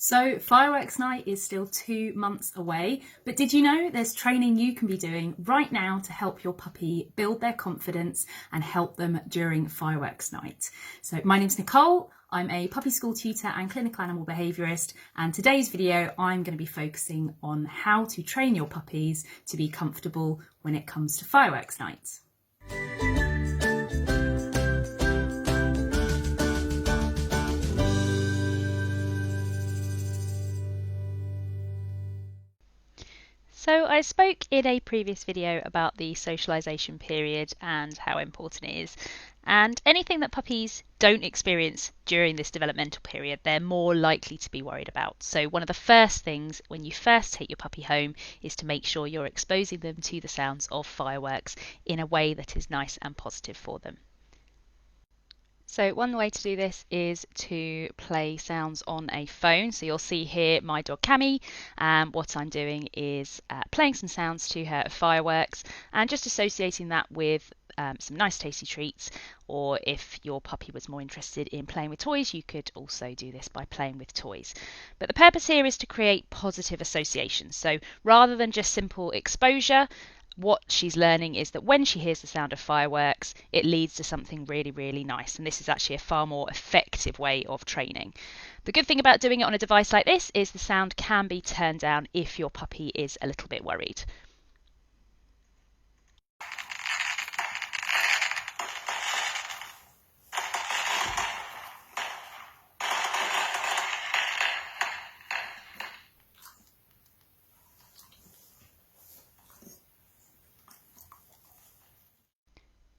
So fireworks night is still 2 months away, but did you know there's training you can be doing right now to help your puppy build their confidence and help them during fireworks night? So my name's Nicole. I'm a puppy school tutor and clinical animal behaviourist, and today's video I'm going to be focusing on how to train your puppies to be comfortable when it comes to fireworks night. So I spoke in a previous video about the socialization period and how important it is. And anything that puppies don't experience during this developmental period, they're more likely to be worried about. So one of the first things when you first take your puppy home is to make sure you're exposing them to the sounds of fireworks in a way that is nice and positive for them. So one way to do this is to play sounds on a phone. So you'll see here my dog Cammy. What I'm doing is playing some sounds to her of fireworks and just associating that with some nice tasty treats. Or if your puppy was more interested in playing with toys, you could also do this by playing with toys. But the purpose here is to create positive associations. So rather than just simple exposure, what she's learning is that when she hears the sound of fireworks, it leads to something really, really nice. And this is actually a far more effective way of training. The good thing about doing it on a device like this is the sound can be turned down if your puppy is a little bit worried.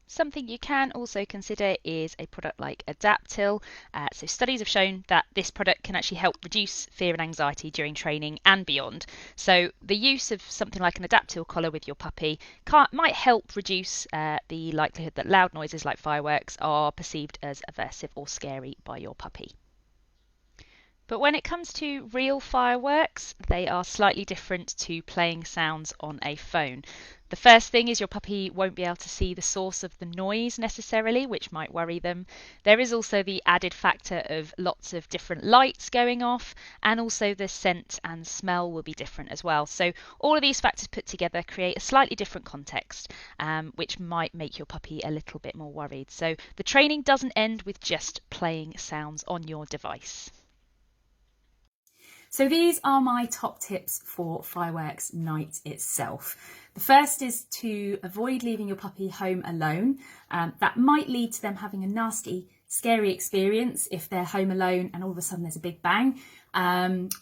Something you can also consider is a product like Adaptil. So studies have shown that this product can actually help reduce fear and anxiety during training and beyond. So the use of something like an Adaptil collar with your puppy might help reduce the likelihood that loud noises like fireworks are perceived as aversive or scary by your puppy. But when it comes to real fireworks, they are slightly different to playing sounds on a phone. The first thing is your puppy won't be able to see the source of the noise necessarily, which might worry them. There is also the added factor of lots of different lights going off, and also the scent and smell will be different as well. So all of these factors put together create a slightly different context, which might make your puppy a little bit more worried. So the training doesn't end with just playing sounds on your device. So these are my top tips for fireworks night itself. The first is to avoid leaving your puppy home alone. That might lead to them having a nasty, scary experience if they're home alone and all of a sudden there's a big bang.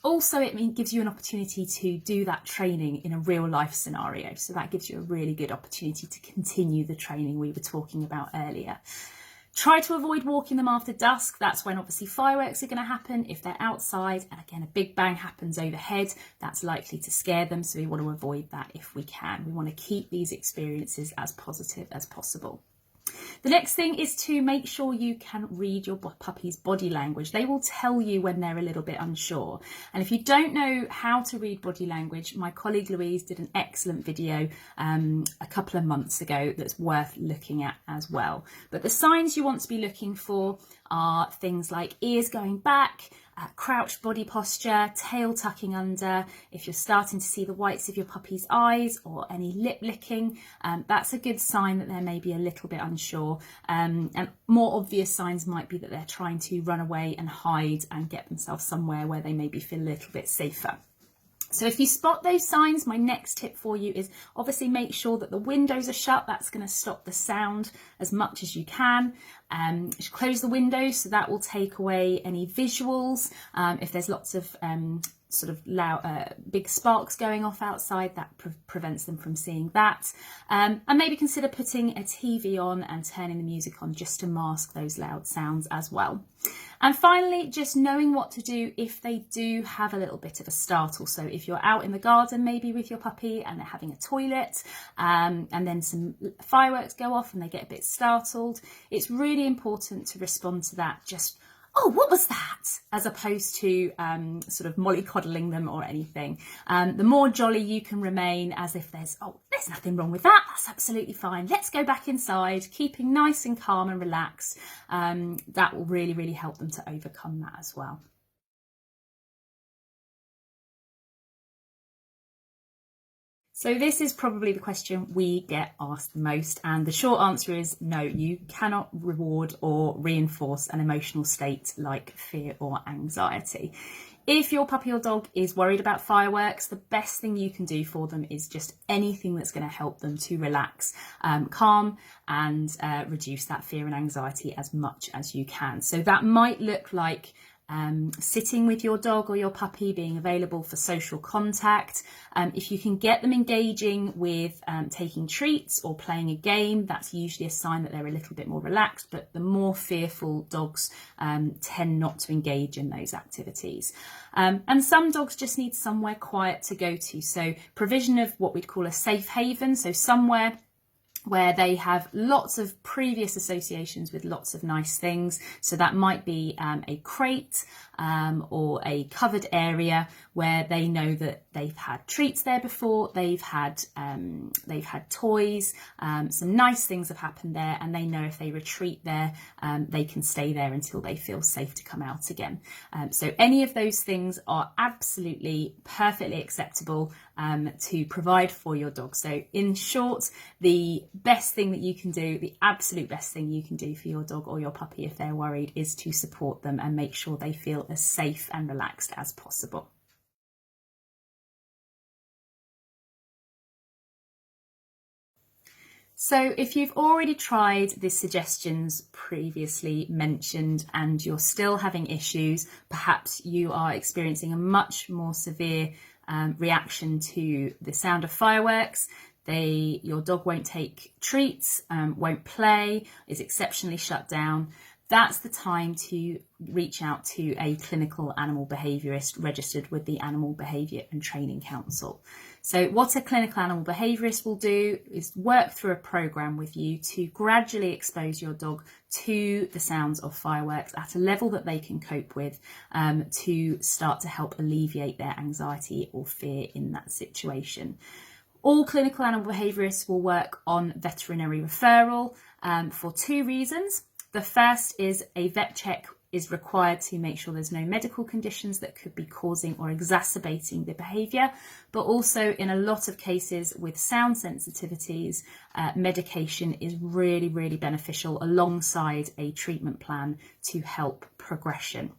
Also, it gives you an opportunity to do that training in a real life scenario. So that gives you a really good opportunity to continue the training we were talking about earlier. Try to avoid walking them after dusk. That's when obviously fireworks are going to happen. If they're outside and again a big bang happens overhead, that's likely to scare them. So we want to avoid that if we can. We want to keep these experiences as positive as possible. The next thing is to make sure you can read your puppy's body language. They will tell you when they're a little bit unsure. And if you don't know how to read body language, my colleague Louise did an excellent video a couple of months ago that's worth looking at as well. But the signs you want to be looking for are things like ears going back, crouched body posture, tail tucking under. If you're starting to see the whites of your puppy's eyes or any lip licking, that's a good sign that they're maybe a little bit unsure. And more obvious signs might be that they're trying to run away and hide and get themselves somewhere where they maybe feel a little bit safer. So if you spot those signs, my next tip for you is obviously make sure that the windows are shut. That's going to stop the sound as much as you can. Close the windows, so that will take away any visuals. If there's lots of sort of loud, big sparks going off outside, that prevents them from seeing that. And maybe consider putting a TV on and turning the music on just to mask those loud sounds as well. And finally, just knowing what to do if they do have a little bit of a startle. So if you're out in the garden, maybe with your puppy and they're having a toilet, and then some fireworks go off and they get a bit startled, it's really important to respond to that just, oh, what was that? As opposed to sort of mollycoddling them or anything. The more jolly you can remain, as if there's nothing wrong with that, that's absolutely fine. Let's go back inside, keeping nice and calm and relaxed. That will really, really help them to overcome that as well. So this is probably the question we get asked the most, and the short answer is no, you cannot reward or reinforce an emotional state like fear or anxiety. If your puppy or dog is worried about fireworks, the best thing you can do for them is just anything that's going to help them to relax, calm and reduce that fear and anxiety as much as you can. So that might look like sitting with your dog or your puppy, being available for social contact. If you can get them engaging with taking treats or playing a game, that's usually a sign that they're a little bit more relaxed, but the more fearful dogs tend not to engage in those activities. And some dogs just need somewhere quiet to go to. So provision of what we'd call a safe haven, so somewhere where they have lots of previous associations with lots of nice things. So that might be a crate or a covered area where they know that they've had treats there before, they've had toys, some nice things have happened there, and they know if they retreat there, they can stay there until they feel safe to come out again. So any of those things are absolutely perfectly acceptable to provide for your dog. So in short, the best thing that you can do, the absolute best thing you can do for your dog or your puppy if they're worried, is to support them and make sure they feel as safe and relaxed as possible. So if you've already tried the suggestions previously mentioned and you're still having issues, perhaps you are experiencing a much more severe reaction to the sound of fireworks, your dog won't take treats, won't play, is exceptionally shut down, that's the time to reach out to a clinical animal behaviourist registered with the Animal Behaviour and Training Council. So what a clinical animal behaviourist will do is work through a programme with you to gradually expose your dog to the sounds of fireworks at a level that they can cope with, to start to help alleviate their anxiety or fear in that situation. All clinical animal behaviourists will work on veterinary referral for two reasons. The first is a vet check is required to make sure there's no medical conditions that could be causing or exacerbating the behaviour, but also in a lot of cases with sound sensitivities, medication is really, really beneficial alongside a treatment plan to help progression.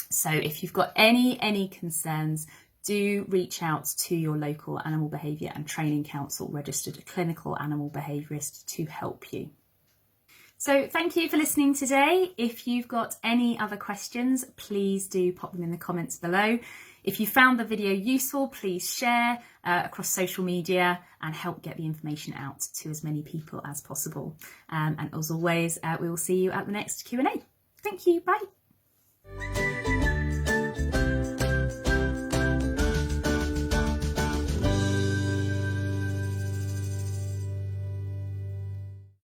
So if you've got any concerns, do reach out to your local Animal Behaviour and Training Council registered clinical animal behaviourist to help you. So thank you for listening today. If you've got any other questions, please do pop them in the comments below. If you found the video useful, please share across social media and help get the information out to as many people as possible. And as always, we will see you at the next Q&A. Thank you. Bye.